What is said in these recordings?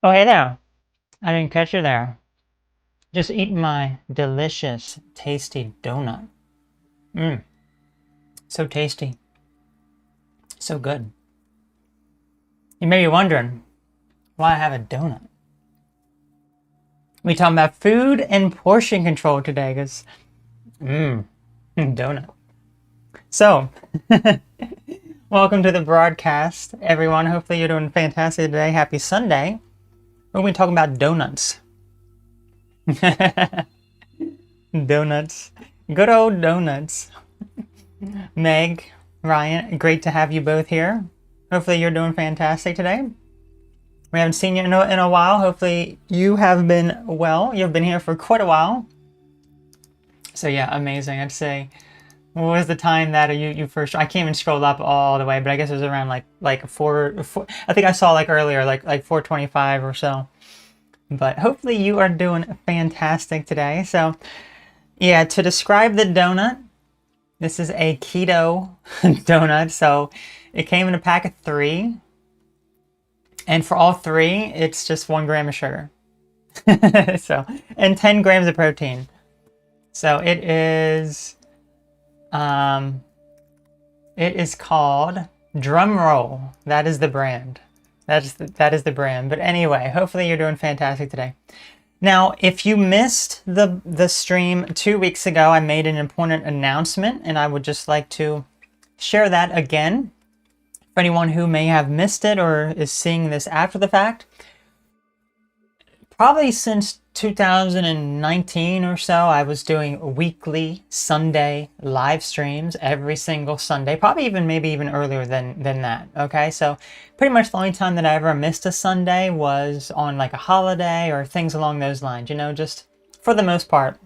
Oh, hey there. I didn't catch you there. Just eating my delicious, tasty donut. Mmm, so tasty. So good. You may be wondering why I have a donut. We talking about food and portion control today, because, mmm, donut. So, welcome to the broadcast, everyone. Hopefully you're doing fantastic today. Happy Sunday. We're going to be talking about donuts. Donuts. Good old donuts. Meg, Ryan, great to have you both here. Hopefully you're doing fantastic today. We haven't seen you in a while. Hopefully you have been well. You've been here for quite a while. So yeah, amazing. I'd say, what was the time that you first? I can't even scroll up all the way, but I guess it was around like four. I think I saw like earlier, like 4:25 or so. But hopefully you are doing fantastic today. So yeah, to describe the donut, this is a keto donut. So it came in a pack of 3. And for all 3, it's just 1 gram of sugar. So, and 10 grams of protein. So um, it is called Drumroll. That is the brand. That is the brand. But anyway, hopefully you're doing fantastic today. Now, if you missed the stream 2 weeks ago, I made an important announcement, and I would just like to share that again for anyone who may have missed it or is seeing this after the fact. Probably since 2019 or so, I was doing weekly Sunday live streams every single Sunday, probably even maybe even earlier than that. Okay, so pretty much the only time that I ever missed a Sunday was on like a holiday or things along those lines, you know, just for the most part,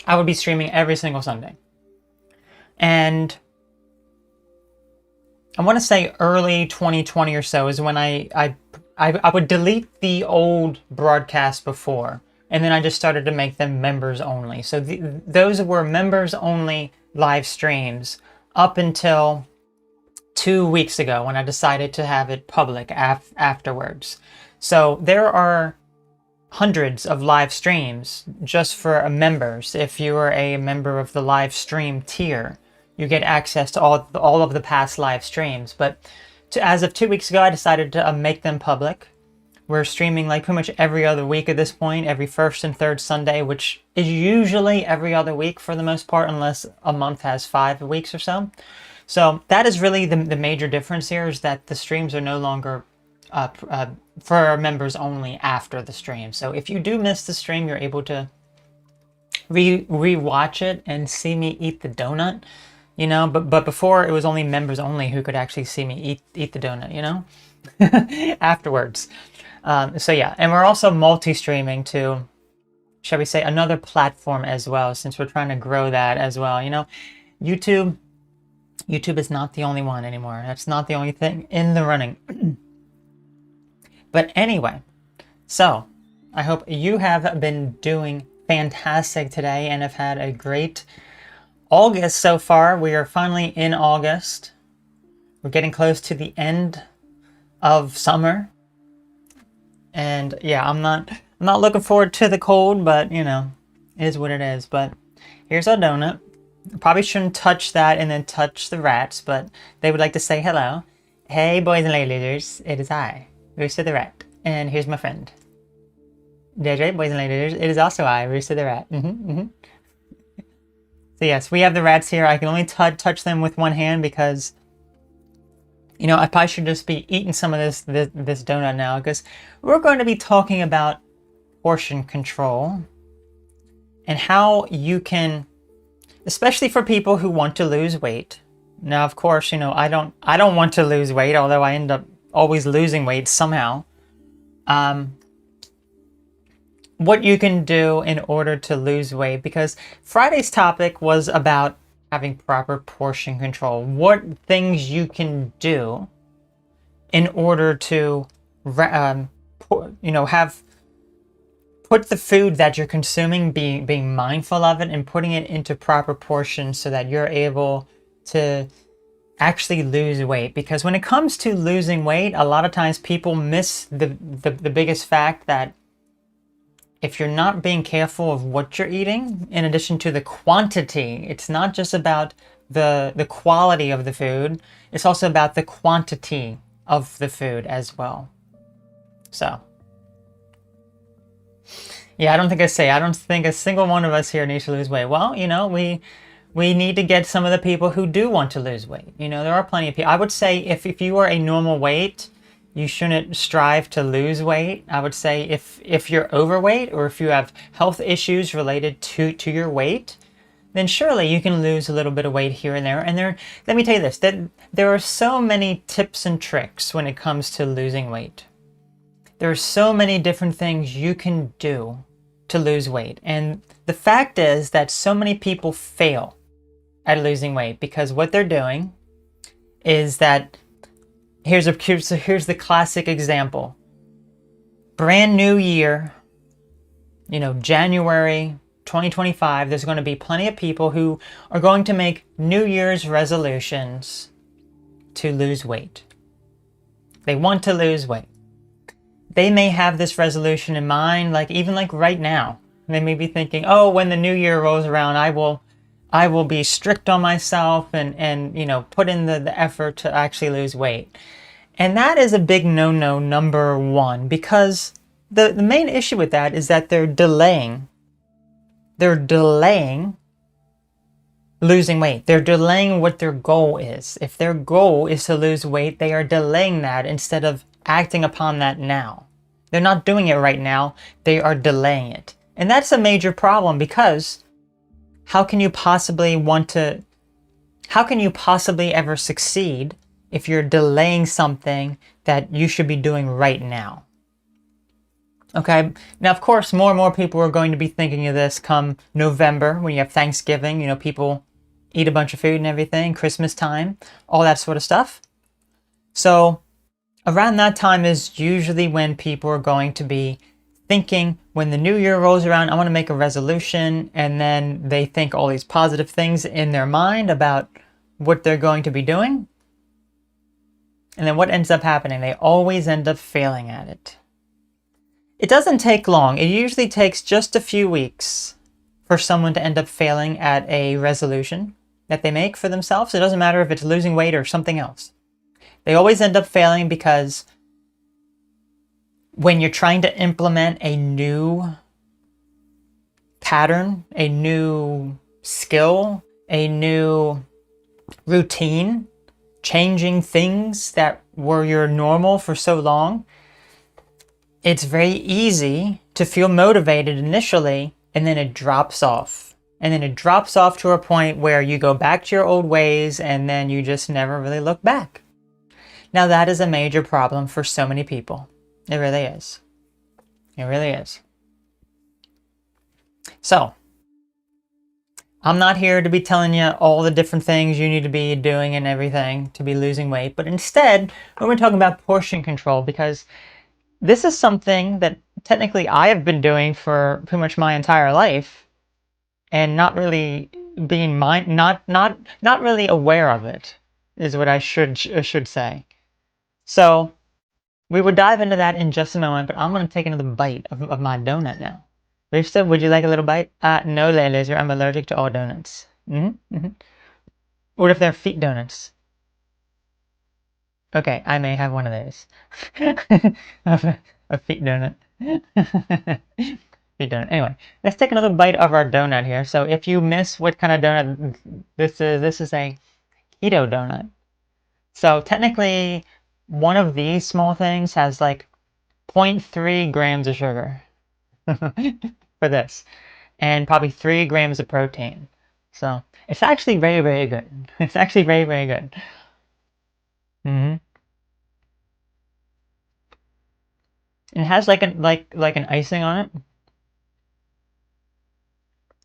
I would be streaming every single Sunday. And I want to say early 2020 or so is when I would delete the old broadcasts before, and then I just started to make them members only. So those were members only live streams up until 2 weeks ago when I decided to have it public afterwards. So there are hundreds of live streams just for members. If you are a member of the live stream tier, you get access to all of the past live streams. But as of 2 weeks ago, I decided to make them public. We're streaming like pretty much every other week at this point, every first and third Sunday, which is usually every other week for the most part, unless a month has 5 weeks or so. So that is really the major difference here, is that the streams are no longer for members only after the stream. So if you do miss the stream, you're able to re-watch it and see me eat the donut, you know. But before, it was only members only who could actually see me eat the donut, you know, afterwards. So yeah, and we're also multi-streaming to, shall we say, another platform as well, since we're trying to grow that as well. You know, YouTube is not the only one anymore. That's not the only thing in the running. But anyway, so I hope you have been doing fantastic today and have had a great August so far. We are finally in August. We're getting close to the end of summer. And yeah, I'm not looking forward to the cold, but you know, it is what it is. But here's our donut. Probably shouldn't touch that and then touch the rats, but they would like to say hello. Hey boys and ladies, it is I, Rooster the Rat, and here's my friend. That's right, boys and ladies, it is also I, Rooster the Rat. So yes, we have the rats here. I can only touch them with one hand because, you know, I probably should just be eating some of this donut now, because we're going to be talking about portion control and how you can, especially for people who want to lose weight. Now, of course, you know, I don't want to lose weight, although I end up always losing weight somehow. What you can do in order to lose weight, because Friday's topic was about having proper portion control. What things you can do in order to, you know, put the food that you're consuming, being mindful of it and putting it into proper portions so that you're able to actually lose weight. Because when it comes to losing weight, a lot of times people miss the biggest fact that if you're not being careful of what you're eating, in addition to the quantity, it's not just about the quality of the food, it's also about the quantity of the food as well. So, yeah, I don't think a single one of us here needs to lose weight. Well, you know, we need to get some of the people who do want to lose weight. You know, there are plenty of people. I would say if you are a normal weight, you shouldn't strive to lose weight. I would say if you're overweight or if you have health issues related to your weight, then surely you can lose a little bit of weight here and there. And let me tell you this, that there are so many tips and tricks when it comes to losing weight. There are so many different things you can do to lose weight. And the fact is that so many people fail at losing weight because what they're doing is that here's the classic example. Brand new year, you know, January 2025, there's going to be plenty of people who are going to make New Year's resolutions to lose weight. They want to lose weight. They may have this resolution in mind, like even like right now. They may be thinking, oh, when the new year rolls around, I will be strict on myself and you know, put in the effort to actually lose weight. And that is a big no-no, number one, because the main issue with that is that they're delaying losing weight. They're delaying what their goal is. If their goal is to lose weight, they are delaying that instead of acting upon that now. They're not doing it right now. They are delaying it. And that's a major problem because how can you possibly ever succeed if you're delaying something that you should be doing right now? Okay, now of course more and more people are going to be thinking of this come November when you have Thanksgiving, you know, people eat a bunch of food and everything, Christmas time, all that sort of stuff. So around that time is usually when people are going to be thinking, when the new year rolls around, I want to make a resolution, and then they think all these positive things in their mind about what they're going to be doing. And then what ends up happening? They always end up failing at it. It doesn't take long. It usually takes just a few weeks for someone to end up failing at a resolution that they make for themselves. It doesn't matter if it's losing weight or something else. They always end up failing because when you're trying to implement a new pattern, a new skill, a new routine, changing things that were your normal for so long, it's very easy to feel motivated initially, and then it drops off. And then it drops off to a point where you go back to your old ways, and then you just never really look back. Now that is a major problem for so many people. It really is. It really is. So, I'm not here to be telling you all the different things you need to be doing and everything to be losing weight, but instead, we're going to talk about portion control, because this is something that technically I have been doing for pretty much my entire life, and not really being not really aware of it, is what I should say. So we will dive into that in just a moment, but I'm going to take another bite of my donut now. Rivsta, would you like a little bite? No, Laser, I'm allergic to all donuts. What if they're feet donuts? Okay, I may have one of those. A feet donut. Feet donut. Anyway, let's take another bite of our donut here. So if you miss what kind of donut this is a keto donut. So technically, one of these small things has like 0.3 grams of sugar for this, and probably 3 grams of protein. So it's actually very, very good. It's actually very, very good. It has like an icing on it.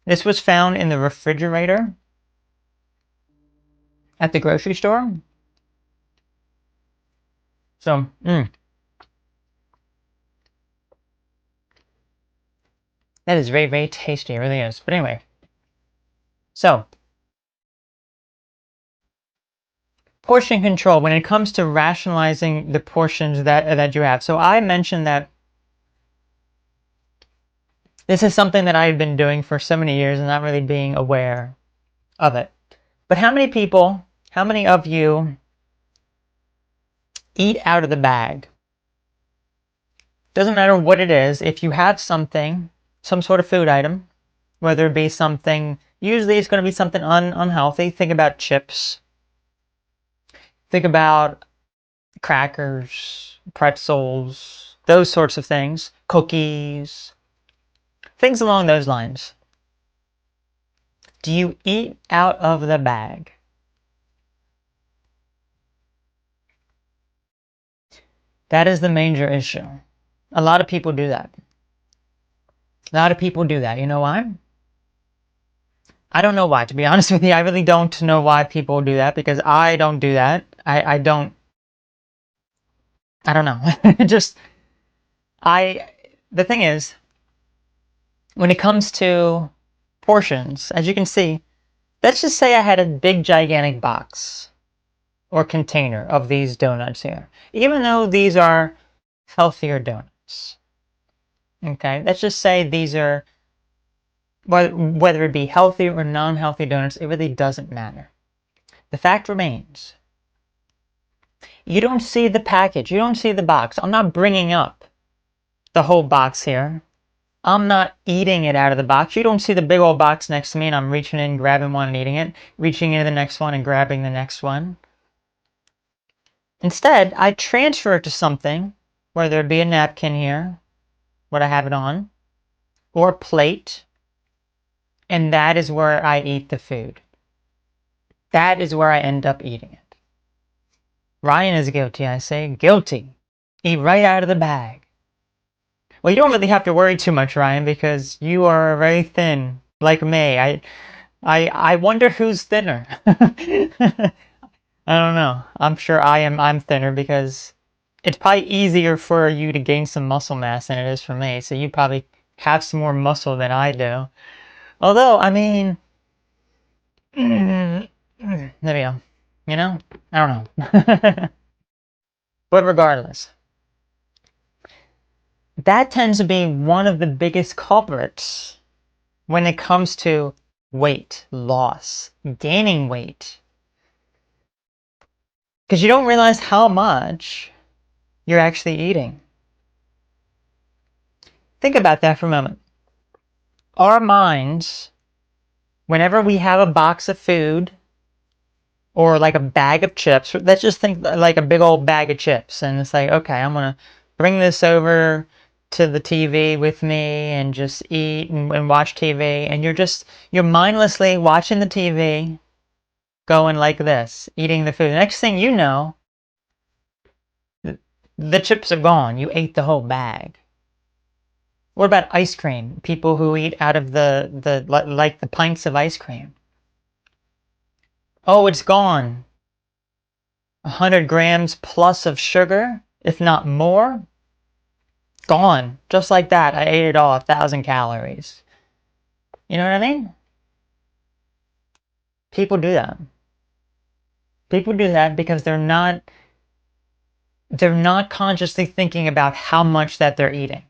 This was found in the refrigerator at the grocery store. So, that is very, very tasty. It really is. But anyway, so portion control when it comes to rationalizing the portions that you have. So I mentioned that this is something that I've been doing for so many years and not really being aware of it. But how many of you eat out of the bag? Doesn't matter what it is. If you have something, some sort of food item, whether it be something, usually it's going to be something unhealthy. Think about chips. Think about crackers, pretzels, those sorts of things, cookies, things along those lines. Do you eat out of the bag? That is the major issue. A lot of people do that. A lot of people do that. You know why? I don't know why, to be honest with you. I really don't know why people do that because I don't do that. I don't know. Just the thing is, when it comes to portions, as you can see, let's just say I had a big gigantic box or container of these donuts here. Even though these are healthier donuts. Okay, let's just say these are, whether it be healthy or non-healthy donuts, it really doesn't matter. The fact remains, you don't see the package, you don't see the box. I'm not bringing up the whole box here. I'm not eating it out of the box. You don't see the big old box next to me and I'm reaching in, grabbing one and eating it, reaching into the next one and grabbing the next one. Instead, I transfer it to something, whether it be a napkin here, what I have it on, or a plate, and that is where I eat the food. That is where I end up eating it. Ryan is guilty, I say. Guilty. Eat right out of the bag. Well, you don't really have to worry too much, Ryan, because you are very thin, like me. I wonder who's thinner. I don't know. I'm sure I'm thinner because it's probably easier for you to gain some muscle mass than it is for me. So you probably have some more muscle than I do. Although, I mean, there we go. You know? I don't know. But regardless, that tends to be one of the biggest culprits when it comes to weight loss, gaining weight. Because you don't realize how much you're actually eating. Think about that for a moment. Our minds, whenever we have a box of food or like a bag of chips, let's just think like a big old bag of chips, and it's like, okay, I'm gonna bring this over to the TV with me and just eat and watch TV, and you're mindlessly watching the TV, going like this, eating the food. The next thing you know, the chips are gone. You ate the whole bag. What about ice cream? People who eat out of like the pints of ice cream. Oh, it's gone. 100 grams plus of sugar, if not more. Gone. Just like that. I ate it all. 1,000 calories. You know what I mean? People do that. People do that because they're not consciously thinking about how much that they're eating.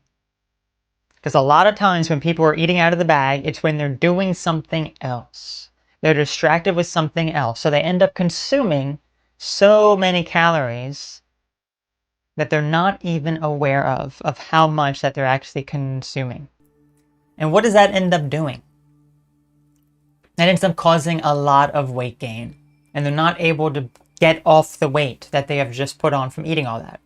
Because a lot of times when people are eating out of the bag, it's when they're doing something else. They're distracted with something else. So they end up consuming so many calories that they're not even aware of how much that they're actually consuming. And what does that end up doing? That ends up causing a lot of weight gain. And they're not able to get off the weight that they have just put on from eating all that.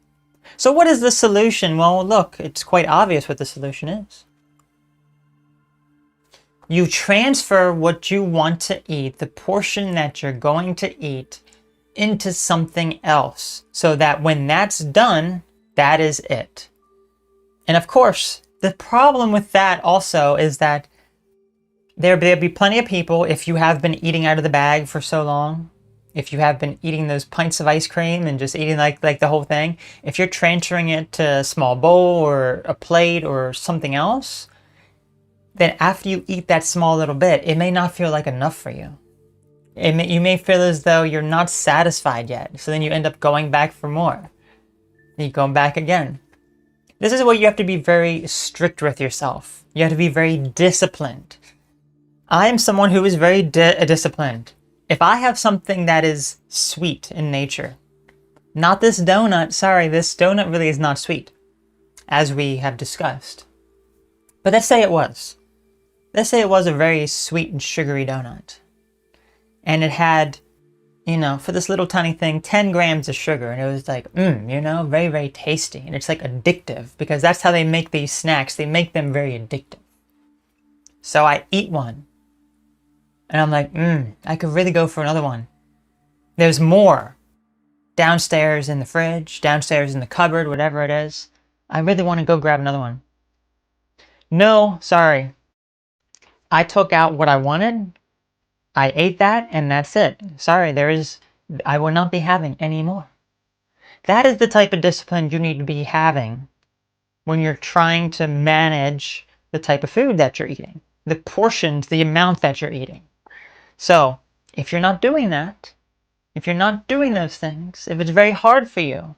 So what is the solution? Well, look, it's quite obvious what the solution is. You transfer what you want to eat, the portion that you're going to eat, into something else so that when that's done, that is it. And of course, the problem with that also is that there'll be plenty of people, if you have been eating out of the bag for so long, if you have been eating those pints of ice cream and just eating like the whole thing, if you're transferring it to a small bowl or a plate or something else, then after you eat that small little bit, it may not feel like enough for you. You may feel as though you're not satisfied yet, so then you end up going back for more. You go back again. This is where you have to be very strict with yourself. You have to be very disciplined. I am someone who is very disciplined. If I have something that is sweet in nature, not this donut, sorry, this donut really is not sweet, as we have discussed. But let's say it was. Let's say it was a very sweet and sugary donut. And it had, you know, for this little tiny thing, 10 grams of sugar. And it was like, you know, very, very tasty. And it's like addictive because that's how they make these snacks. They make them very addictive. So I eat one. And I'm like, I could really go for another one. There's more downstairs in the fridge, downstairs in the cupboard, whatever it is. I really want to go grab another one. No, sorry. I took out what I wanted. I ate that and that's it. Sorry, I will not be having any more. That is the type of discipline you need to be having when you're trying to manage the type of food that you're eating, the portions, the amount that you're eating. So, if you're not doing that, if you're not doing those things, if it's very hard for you,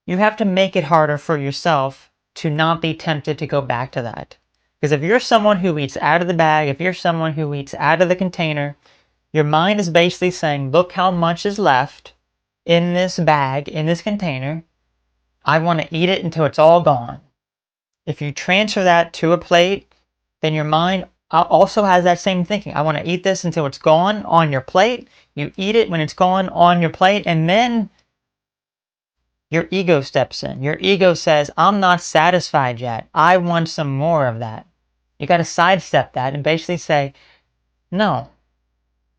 you have to make it harder for yourself to not be tempted to go back to that. Because if you're someone who eats out of the bag, if you're someone who eats out of the container, your mind is basically saying, look how much is left in this bag, in this container. I want to eat it until it's all gone. If you transfer that to a plate, then your mind also has that same thinking. I want to eat this until it's gone on your plate. You eat it when it's gone on your plate, and then your ego steps in. Your ego says, I'm not satisfied yet. I want some more of that. You got to sidestep that and basically say, no,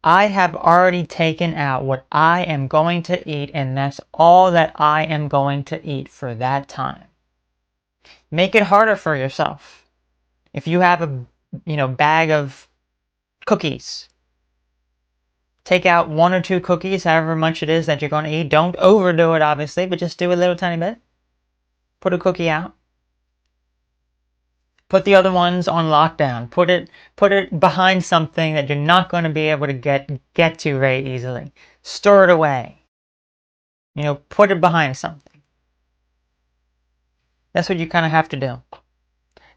I have already taken out what I am going to eat, and that's all that I am going to eat for that time. Make it harder for yourself. If you have a bag of cookies, take out 1 or 2 cookies, however much it is that you're going to eat. Don't overdo it, obviously, but just do a little tiny bit. Put a cookie out. Put the other ones on lockdown. Put it behind something that you're not going to be able to get to very easily. Store it away. Put it behind something. That's what you kind of have to do.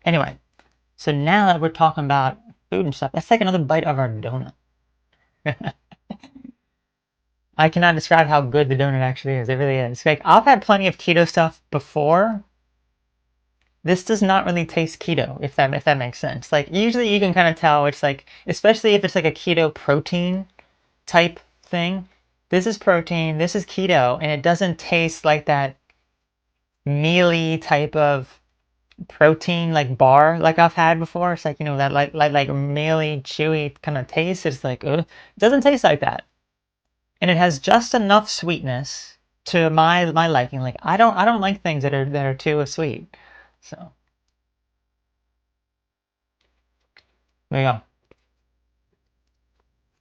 Anyway, so now that we're talking about food and stuff, let's take another bite of our donut. I cannot describe how good the donut actually is. It really is. Like, I've had plenty of keto stuff before. This does not really taste keto, if that makes sense. Like, usually you can kind of tell it's like, especially if it's like a keto protein type thing. This is protein, this is keto, and it doesn't taste like that mealy type of protein like bar like I've had before. It's like, that like mealy, chewy kind of taste. It's like, ugh. It doesn't taste like that. And it has just enough sweetness to my liking. Like, I don't like things that are too sweet. So there you go.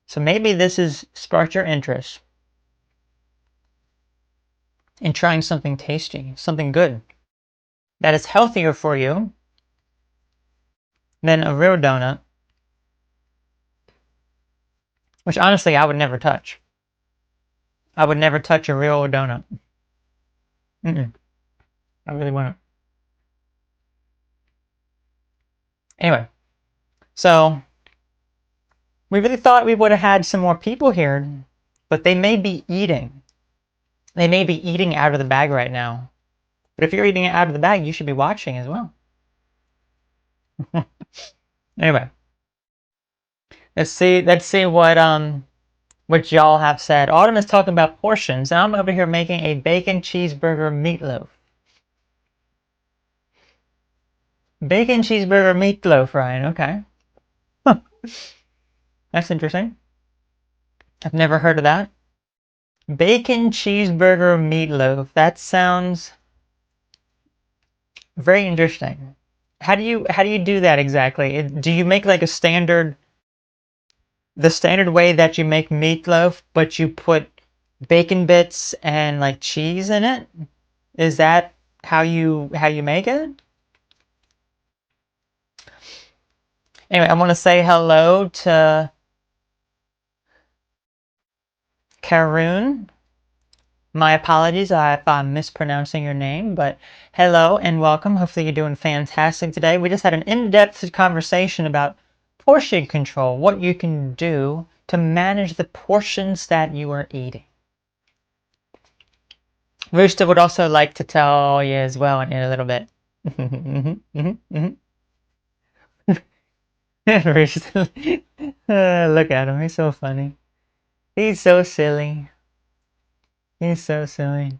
So maybe this has sparked your interest in trying something tasty, something good, that is healthier for you than a real donut, which honestly I would never touch. I would never touch a real donut. I really wouldn't. Anyway, so we really thought we would have had some more people here, but they may be eating. They may be eating out of the bag right now. But if you're eating it out of the bag, you should be watching as well. Anyway, let's see what y'all have said. Autumn is talking about portions, and I'm over here making a bacon cheeseburger meatloaf. Bacon cheeseburger meatloaf, Ryan. Okay. Huh. That's interesting. I've never heard of that. Bacon cheeseburger meatloaf. That sounds very interesting. How do you do that exactly? Do you make like the standard way that you make meatloaf, but you put bacon bits and like cheese in it? Is that how you make it? Anyway, I want to say hello to Karun. My apologies if I'm mispronouncing your name, but hello and welcome. Hopefully you're doing fantastic today. We just had an in-depth conversation about portion control, what you can do to manage the portions that you are eating. Rooster would also like to tell you as well in a little bit. Rooster, look at him, he's so funny. He's so silly. He's so silly.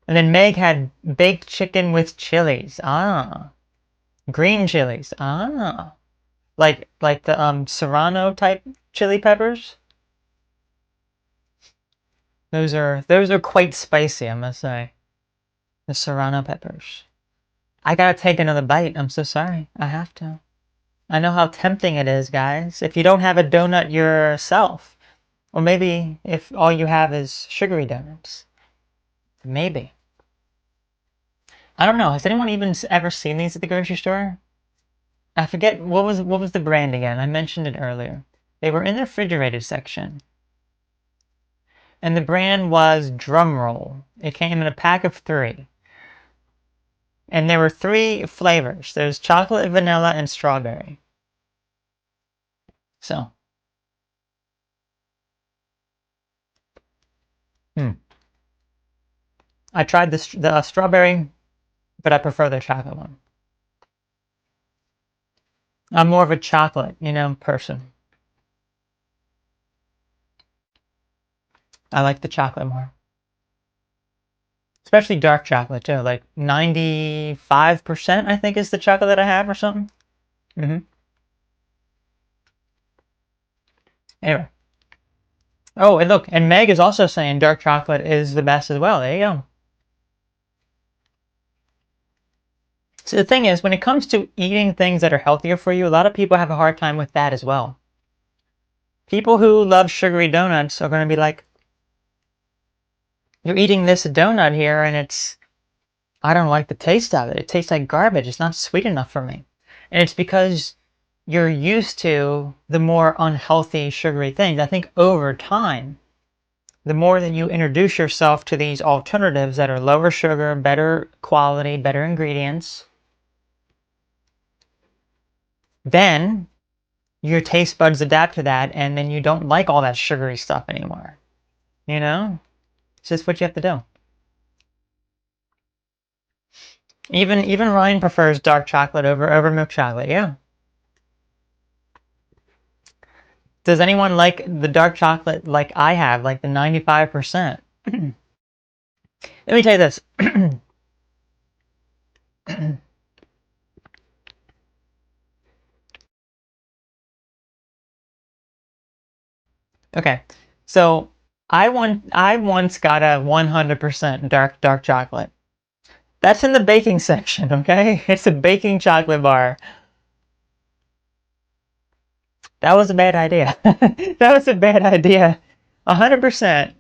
And then Meg had baked chicken with chilies. Ah. Green chilies. Ah. Like the serrano type chili peppers. Those are quite spicy, I must say. The serrano peppers. I gotta take another bite. I'm so sorry. I have to. I know how tempting it is, guys. If you don't have a donut yourself, or maybe if all you have is sugary donuts. Maybe. I don't know. Has anyone even ever seen these at the grocery store? I forget what was the brand again. I mentioned it earlier. They were in the refrigerated section. And the brand was Drumroll. It came in a pack of 3. And there were 3 flavors. There's chocolate, vanilla, and strawberry. So. I tried the strawberry, but I prefer the chocolate one. I'm more of a chocolate, person. I like the chocolate more. Especially dark chocolate, too. Like 95%, I think, is the chocolate that I have or something. Anyway. Oh, and look, and Meg is also saying dark chocolate is the best as well. There you go. So the thing is, when it comes to eating things that are healthier for you, a lot of people have a hard time with that as well. People who love sugary donuts are going to be like, you're eating this donut here and I don't like the taste of it. It tastes like garbage. It's not sweet enough for me. And it's because you're used to the more unhealthy sugary things. I think over time, the more that you introduce yourself to these alternatives that are lower sugar, better quality, better ingredients, then your taste buds adapt to that, and then you don't like all that sugary stuff anymore. It's just what you have to do. Even Ryan prefers dark chocolate over milk chocolate. Yeah. Does anyone like the dark chocolate like I have, like the 95%? Let me tell you this. Okay, so I once got a 100% dark chocolate. That's in the baking section, okay? It's a baking chocolate bar. That was a bad idea. That was a bad idea. 100%.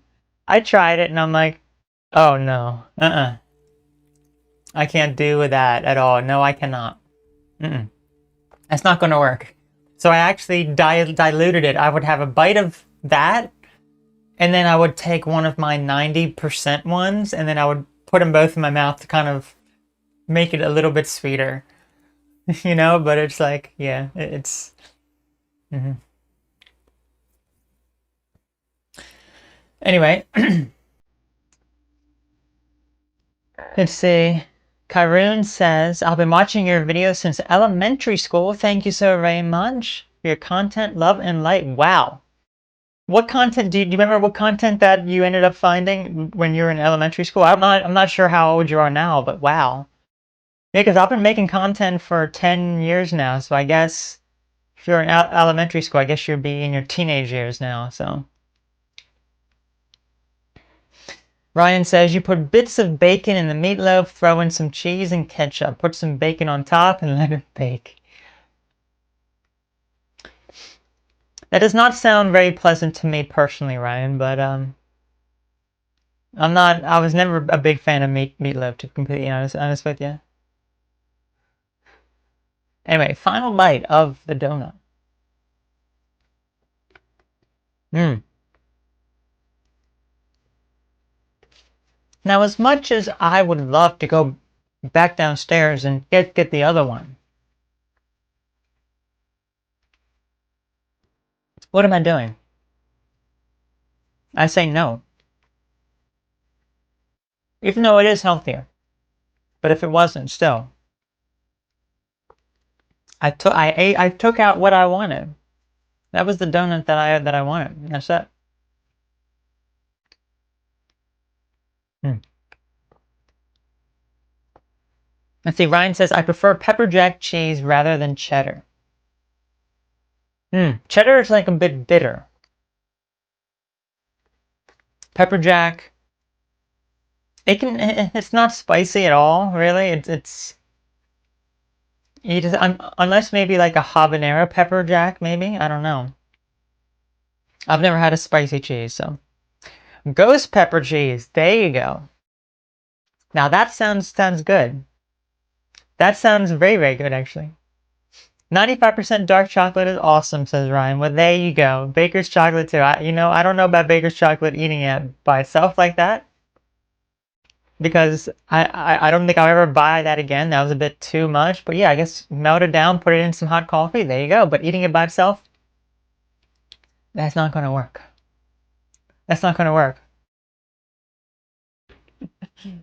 I tried it and I'm like, oh no, I can't do with that at all. No, I cannot. That's not going to work. So I actually diluted it. I would have a bite of that, and then I would take one of my 90% ones, and then I would put them both in my mouth to kind of make it a little bit sweeter. But it's like, yeah, it's... Anyway, let's see. Karun says, I've been watching your videos since elementary school. Thank you so very much for your content, love, and light. Wow. What content do you remember? What content that you ended up finding when you were in elementary school? I'm not sure how old you are now, but wow. Yeah, because I've been making content for 10 years now, so I guess if you're in elementary school, I guess you'd be in your teenage years now. So Ryan says you put bits of bacon in the meatloaf, throw in some cheese and ketchup, put some bacon on top, and let it bake. That does not sound very pleasant to me personally, Ryan, but I was never a big fan of meatloaf, to be completely honest with you. Anyway, final bite of the donut. Mm. Now, as much as I would love to go back downstairs and get the other one, what am I doing? I say no. Even though it is healthier. But if it wasn't, still. I took out what I wanted. That was the donut that I wanted. That's it. Hmm. Let's see, Ryan says, I prefer pepper jack cheese rather than cheddar. Cheddar is like a bit bitter. Pepper jack, it's not spicy at all, really. Unless maybe like a habanero pepper jack, maybe. I don't know. I've never had a spicy cheese, so. Ghost pepper cheese, there you go. Now that sounds good. That sounds very, very good, actually. 95% dark chocolate is awesome, says Ryan. Well, there you go. Baker's chocolate, too. I don't know about Baker's chocolate eating it by itself like that. Because I don't think I'll ever buy that again. That was a bit too much. But yeah, I guess melt it down, put it in some hot coffee. There you go. But eating it by itself, that's not going to work. That's not going to work.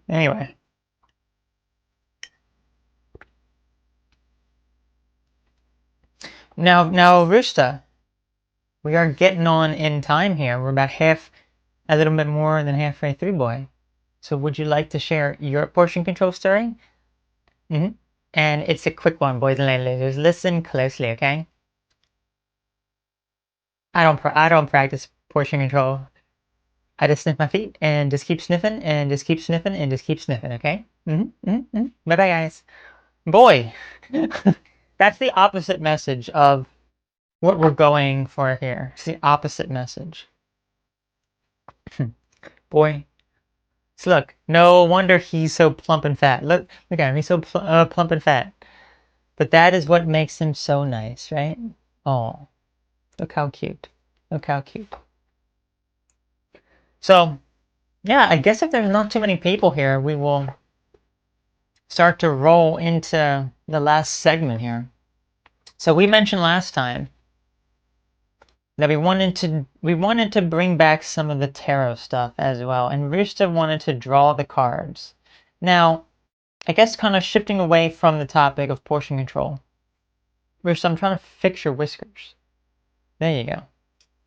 Anyway. Now, Rooster, we are getting on in time here. We're about a little bit more than halfway through, boy. So would you like to share your portion control story? And it's a quick one, boys and ladies. Listen closely, okay? I don't practice portion control. I just sniff my feet and just keep sniffing and just keep sniffing and just keep sniffing, okay? Bye bye, guys. Boy, that's the opposite message of what we're going for here. It's the opposite message. Boy. So look, no wonder he's so plump and fat. Look at him. He's so plump and fat. But that is what makes him so nice, right? Oh, look how cute. Look how cute. So, yeah, I guess if there's not too many people here, we will start to roll into the last segment here. So we mentioned last time that we wanted to bring back some of the tarot stuff as well, and Rooster wanted to draw the cards. Now, I guess kind of shifting away from the topic of portion control. Rooster, I'm trying to fix your whiskers. There you go.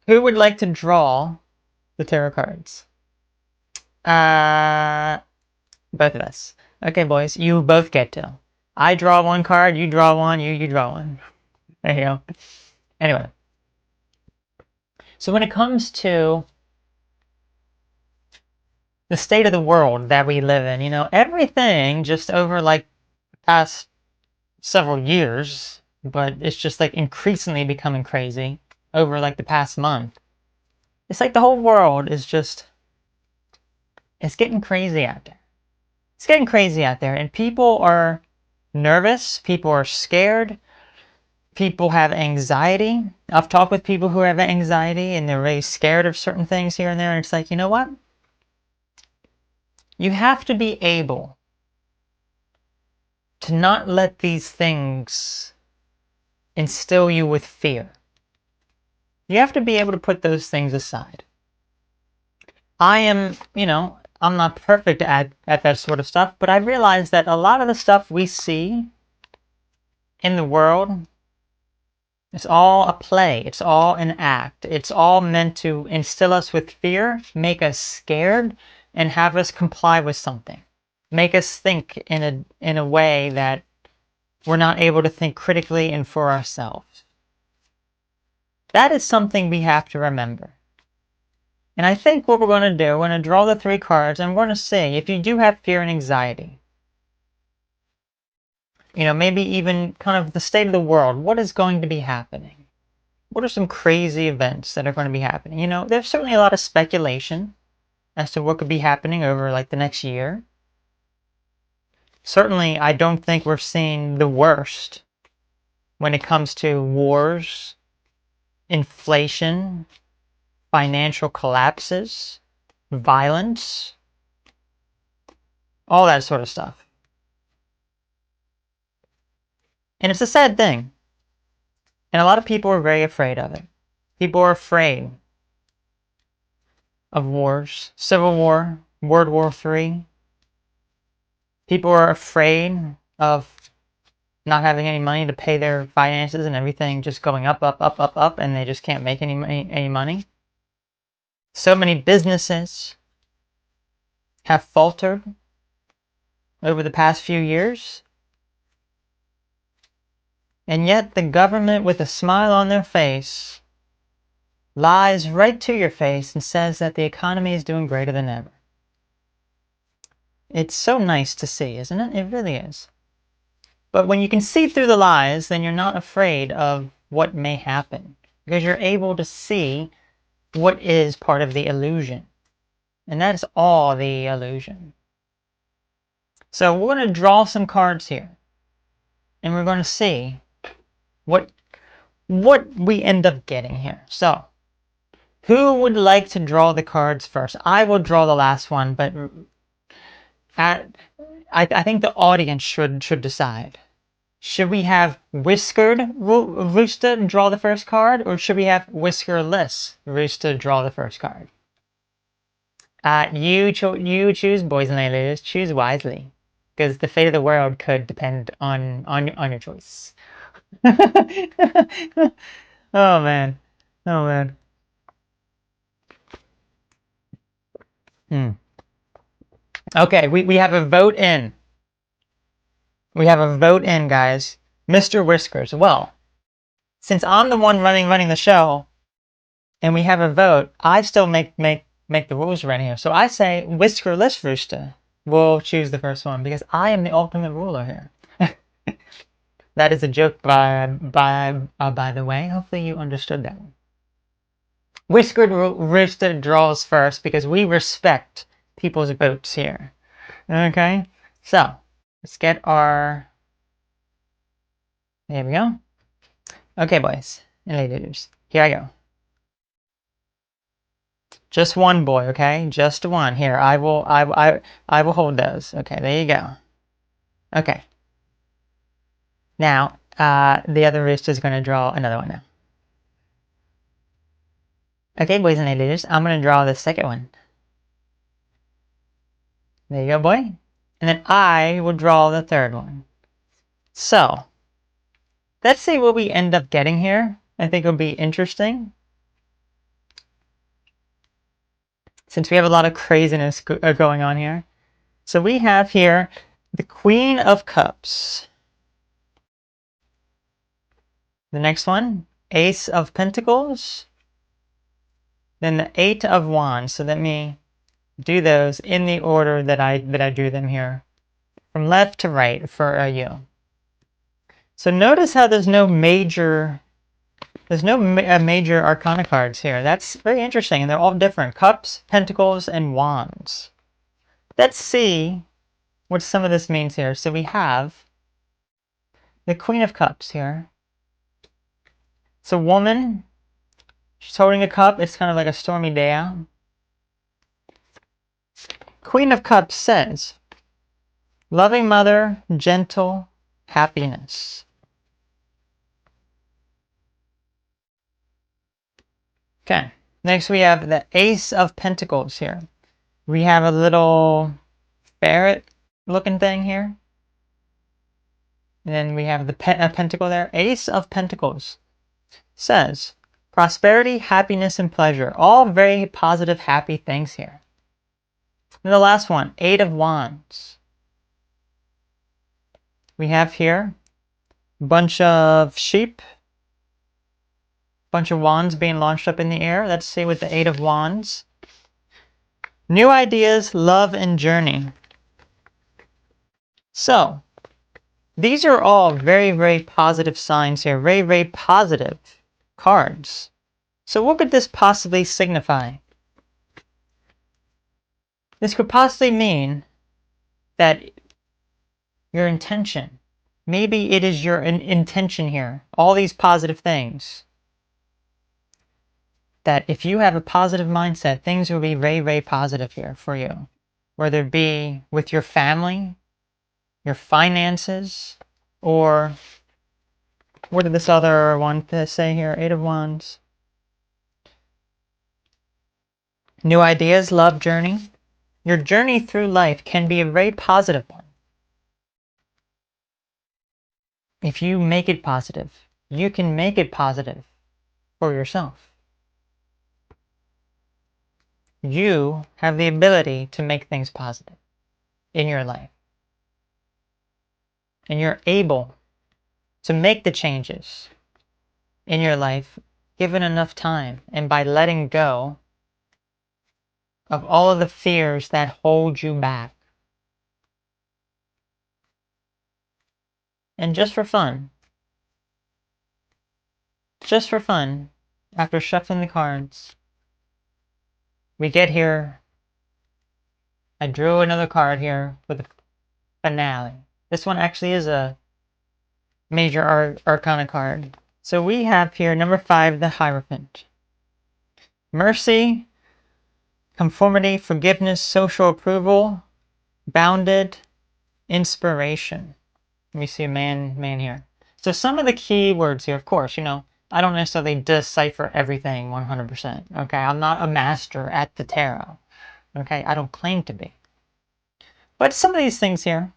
Who would like to draw the tarot cards? Both of us. Okay, boys, you both get to. I draw one card, you draw one, you draw one. There you go. Anyway. So when it comes to the state of the world that we live in, everything just over like past several years, but it's just like increasingly becoming crazy over like the past month. It's like the whole world is just, it's getting crazy out there. It's getting crazy out there, and people are nervous, people are scared, people have anxiety. I've talked with people who have anxiety and they're really scared of certain things here and there, and it's like, you know what? You have to be able to not let these things instill you with fear. You have to be able to put those things aside. I am, I'm not perfect at that sort of stuff, but I realize that a lot of the stuff we see in the world, it's all a play. It's all an act. It's all meant to instill us with fear, make us scared, and have us comply with something. Make us think in a way that we're not able to think critically and for ourselves. That is something we have to remember. And I think what we're going to do, we're going to draw the 3 cards, and we're going to see if you do have fear and anxiety. Maybe even kind of the state of the world. What is going to be happening? What are some crazy events that are going to be happening? There's certainly a lot of speculation as to what could be happening over like the next year. Certainly, I don't think we're seeing the worst when it comes to wars, inflation, financial collapses, violence, all that sort of stuff. And it's a sad thing. And a lot of people are very afraid of it. People are afraid of wars, Civil War, World War III. People are afraid of not having any money to pay their finances and everything just going up, up, up, up, up, and they just can't make any money. So many businesses have faltered over the past few years. And yet the government, with a smile on their face, lies right to your face and says that the economy is doing greater than ever. It's so nice to see, isn't it? It really is. But when you can see through the lies, then you're not afraid of what may happen, because you're able to see what is part of the illusion. And that is all the illusion. So we're going to draw some cards here, and we're going to see what we end up getting here. So who would like to draw the cards first? I will draw the last one, but I think the audience should decide. Should we have Whiskered Rooster draw the first card, or should we have Whiskerless Rooster draw the first card? You choose, boys and ladies. Choose wisely, because the fate of the world could depend on your choice. Oh man, oh man. Okay, we have a vote in. We have a vote in, guys. Mr. Whiskers. Well, since I'm the one running the show, and we have a vote, I still make the rules right here. So I say Whiskerless Rooster will choose the first one, because I am the ultimate ruler here. That is a joke by the way. Hopefully you understood that one. Whiskered Rooster draws first, because we respect people's votes here. Okay, so let's get our... There we go. Okay, boys and ladies, here I go. Just one, boy, okay? Just one. Here, I will hold those. Okay, there you go. Okay. Now, the other wrist is going to draw another one now. Okay, boys and ladies, I'm going to draw the second one. There you go, boy. And then I will draw the third one. So, let's see what we end up getting here. I think it'll be interesting, since we have a lot of craziness going on here. So we have here the Queen of Cups. The next one, Ace of Pentacles. Then the Eight of Wands. So let me do those in the order that I do them here, from left to right for you. So notice how there's no major major arcana cards here. That's very interesting, and they're all different: Cups, Pentacles, and Wands. Let's see what some of this means here. So we have the Queen of Cups here. So woman, she's holding a cup. It's kind of like a stormy day out. Queen of Cups says, loving mother, gentle, happiness. Okay, next we have the Ace of Pentacles here. We have a little ferret looking thing here. And then we have the pentacle there. Ace of Pentacles says, prosperity, happiness, and pleasure. All very positive, happy things here. And the last one, Eight of Wands. We have here a bunch of sheep, bunch of wands being launched up in the air. Let's see with the Eight of Wands. New ideas, love, and journey. So, these are all very, very positive signs here. Very, very positive cards. So what could this possibly signify? This could possibly mean that your intention, maybe it is your intention here, all these positive things, that if you have a positive mindset, things will be very, very positive here for you. Whether it be with your family, your finances, or what did this other one say here? Eight of Wands. New ideas, love journey. Your journey through life can be a very positive one. If you make it positive, you can make it positive for yourself. You have the ability to make things positive in your life. And you're able to make the changes in your life given enough time and by letting go of all of the fears that hold you back. And just for fun, after shuffling the cards, we get here. I drew another card here for the finale. This one actually is a major arcana card. So we have here number 5, the Hierophant. Mercy, conformity, forgiveness, social approval, bounded, inspiration. Let me see a man here. So some of the key words here, of course, you know, I don't necessarily decipher everything 100%. Okay, I'm not a master at the tarot. Okay, I don't claim to be. But some of these things here,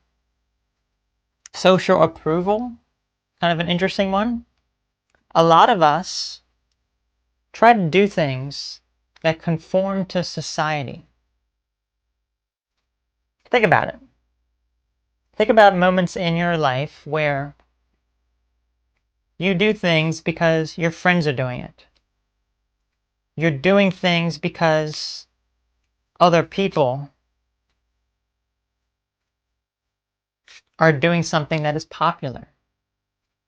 social approval, kind of an interesting one. A lot of us try to do things that conform to society. Think about it. Think about moments in your life where you do things because your friends are doing it. You're doing things because other people are doing something that is popular.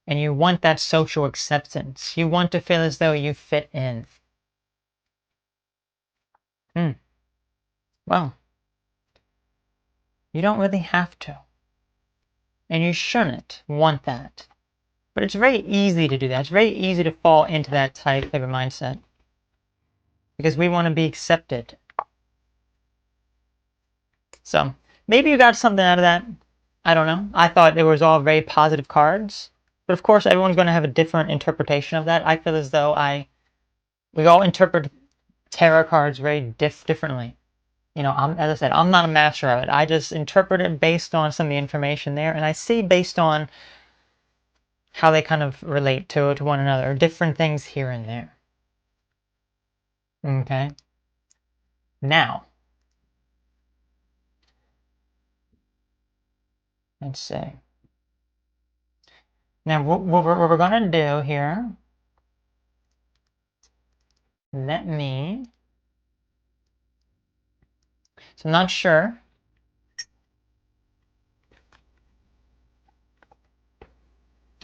And you want that social acceptance. You want to feel as though you fit in. Well, you don't really have to. And you shouldn't want that. But it's very easy to do that. It's very easy to fall into that type of a mindset. Because we want to be accepted. So, maybe you got something out of that. I don't know. I thought it was all very positive cards. But of course, everyone's going to have a different interpretation of that. I feel as though we all interpret tarot cards very differently. You know, as I said, I'm not a master of it. I just interpret it based on some of the information there. And I see based on how they kind of relate to one another. Different things here and there. Okay. Now, let's see. Now, what we're going to do here, let me, so I'm not sure.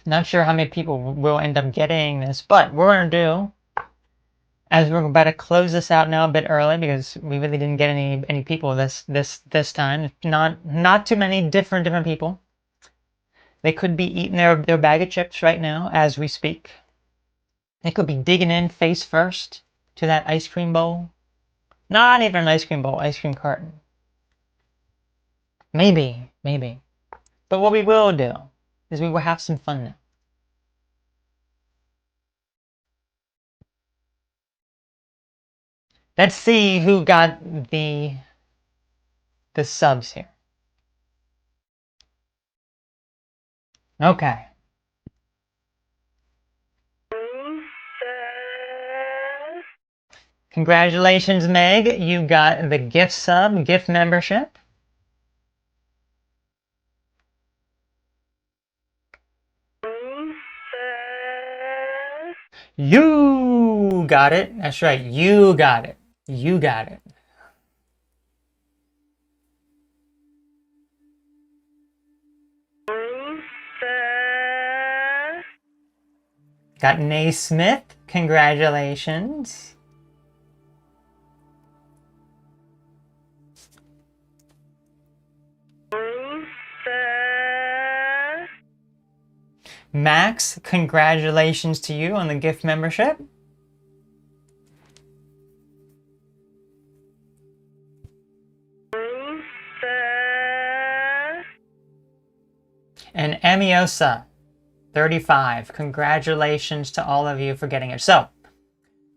Not sure how many people will end up getting this, but we're going to do, as we're about to close this out now a bit early because we really didn't get any people this time. Not too many different people. They could be eating their bag of chips right now as we speak. They could be digging in face first to that ice cream bowl. Not even an ice cream bowl, ice cream carton. Maybe. But what we will do is we will have some fun now. Let's see who got the subs here. Okay. Congratulations, Meg. You got the gift sub, gift membership. You got it. That's right. You got it. You got it. Got Naismith. Congratulations. Max, congratulations to you on the gift membership. Ramiosa 35. Congratulations to all of you for getting it. So,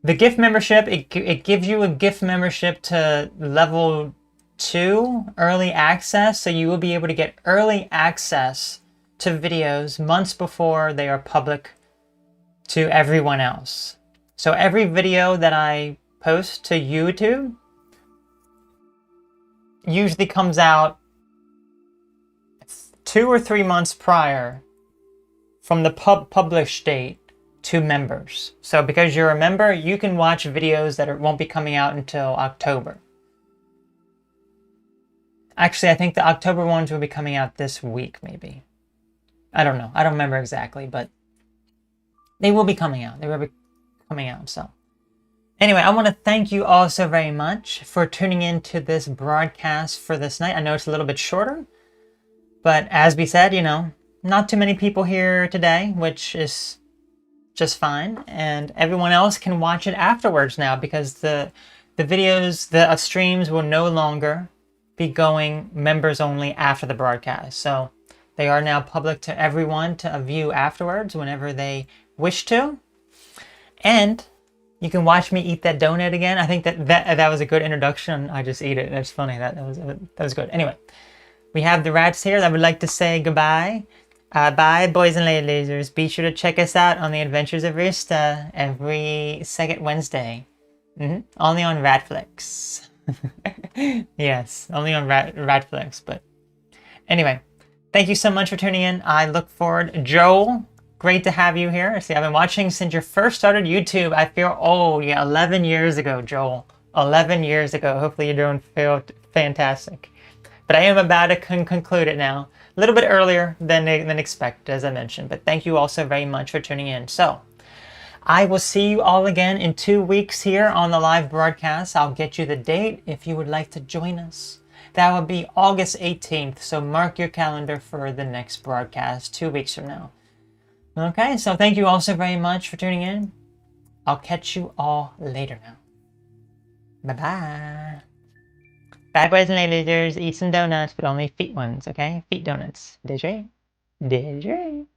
the gift membership, it gives you a gift membership to level 2 early access. So you will be able to get early access to videos months before they are public to everyone else. So every video that I post to YouTube usually comes out 2 or 3 months prior from the publish date to members. So because you're a member, you can watch videos that won't be coming out until October. Actually, I think the October ones will be coming out this week, maybe. I don't know. I don't remember exactly, but they will be coming out. They will be coming out, so. Anyway, I want to thank you all so very much for tuning in to this broadcast for this night. I know it's a little bit shorter, but as we said, you know, not too many people here today, which is just fine. And everyone else can watch it afterwards now because the videos, the streams will no longer be going members only after the broadcast. So they are now public to everyone to view afterwards whenever they wish to. And you can watch me eat that donut again. I think that was a good introduction. I just eat it. That's funny. That was good. Anyway, we have the rats here. I would like to say goodbye. Bye, boys and lady lasers. Be sure to check us out on the Adventures of Rista every second Wednesday. Only on Ratflix. Yes, only on Ratflix. But anyway, thank you so much for tuning in. I look forward. Joel, great to have you here. See, I've been watching since you first started YouTube. I feel old. Yeah, 11 years ago, Joel. 11 years ago. Hopefully you're doing fantastic. But I am about to conclude it now. A little bit earlier than expected, as I mentioned. But thank you all so very much for tuning in. So, I will see you all again in 2 weeks here on the live broadcast. I'll get you the date if you would like to join us. That will be August 18th. So mark your calendar for the next broadcast 2 weeks from now. Okay, so thank you all so very much for tuning in. I'll catch you all later now. Bye-bye. Bye, boys and ladies. Eat some donuts, but only feet ones, okay? Feet donuts. Did you?